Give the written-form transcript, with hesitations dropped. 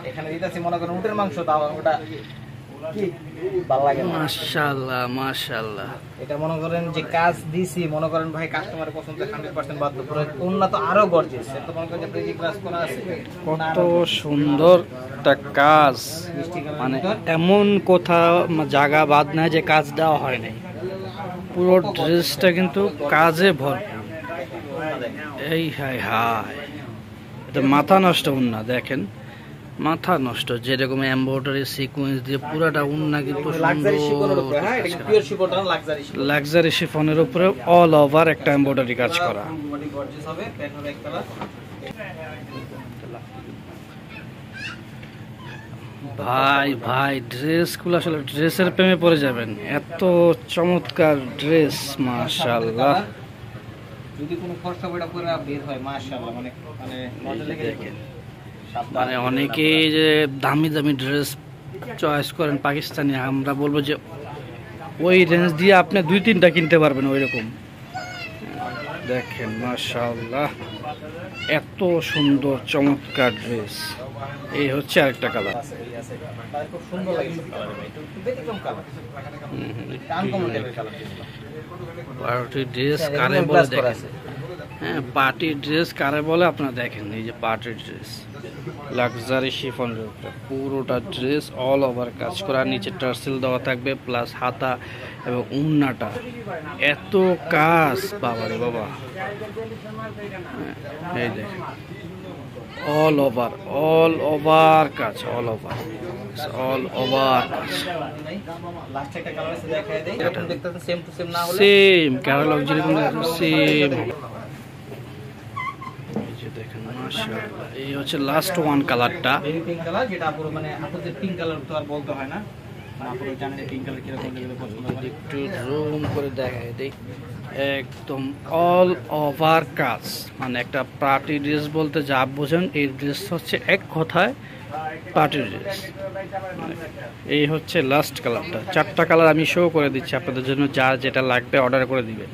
এখানে দিতেছি মনে করেন উটের মাংস, দাও ওটা কি ভালো লাগে না। মাশাআল্লাহ মাশাআল্লাহ, এটা মনে করেন যে কাজ দিছি, মনে করেন ভাই কাস্টমারের পছন্দ 100% বাধ্য করে উন্নত আরো গর্জিয়াস। এটা মনে করেন যে বেজি ক্লাস করা আছে, কত সুন্দর একটা কাজ, মানে এমন কোথাও জায়গা বাদ নাই যে কাজ দেওয়া হয় নাই। পুরো ড্রেসটা কিন্তু কাজে ভরপুর। এই হায় হায়, এটা মাথা নষ্ট উন্না, দেখেন মাথা নষ্ট। যেরকম এমব্রয়ডারি সিকোয়েন্স দিয়ে পুরাটা উন্না কিন্তু লাক্সারি শিফনের উপরে, হ্যাঁ এটা পিওর শিফন না, লাক্সারি শিফন, লাক্সারি শিফনের উপরে অল ওভার একটা এমব্রয়ডারি কাজ করা। বডি গর্জিয়াস হবে, প্যান্ট হবে এক কালার। ভাই ভাই ড্রেসগুলো আসলে ড্রেসের প্রেমে পড়ে যাবেন, এত চমৎকার ড্রেস মাশাআল্লাহ। যদি কোনো খরচা বইটা করে বের হয় মাশাআল্লাহ, মানে মানে মজা লেগে দেখেন, মানে অনেকেই যে দামি দামি ড্রেস চয়েস করেন পাকিস্তানি, আমরা বলবো যে ওই রেঞ্জ দিয়ে আপনি 2-3টা কিনতে পারবেন ওইরকম। দেখেন মাশাআল্লাহ, এত সুন্দর চমৎকার ড্রেস। এই হচ্ছে আরেকটা কালার, খুব সুন্দর লাগে সব কালার, ভাই একটু ব্যতিক্রম কালার, আনকমন টাইপের কালার। পার্টি ড্রেস কারে বলে দেখেন, হ্যাঁ পার্টি ড্রেস কারে বলে আপনারা দেখেন। এই যে পার্টি ড্রেস লাক্সারি শিফনের উপরে পুরোটা ড্রেস অল ওভার কাজ করা, নিচে টার্সেল দেওয়া থাকবে প্লাস হাতা এবং উন্নাটা এত কাজ, বাবারে বাবা। এই দেখেন অল ওভার কাজ, অল ওভার কাজ। লাস্ট একটা কালার আছে দেখায় দেই, এরকম দেখতেছেন সেম টু সেম না হলে সেম ক্যাটালগ যেরকম সেম। এই যে দেখেন মাশাআল্লাহ, এই হচ্ছে লাস্ট ওয়ান কালারটা, বেবি পিঙ্ক কালার, যেটা পুরো মানে আপনাদের পিঙ্ক কালার তো আর বলতে হয় না, আপনারা জানেন যে পিঙ্ক কালার কিরকম লেভেলে পছন্দ হয়। একটু জুম করে দেখাই দেই, একদম অল ওভার কাজ। মানে একটা পার্টি ড্রেস বলতে যা বোঝেন, এই ড্রেস হচ্ছে এক কথায় পার্টি ড্রেস। এই হচ্ছে লাস্ট কালারটা। 4টা কালার আমি শো করে দিচ্ছি আপনাদের জন্য, যার যেটা লাগবে অর্ডার করে দিবেন।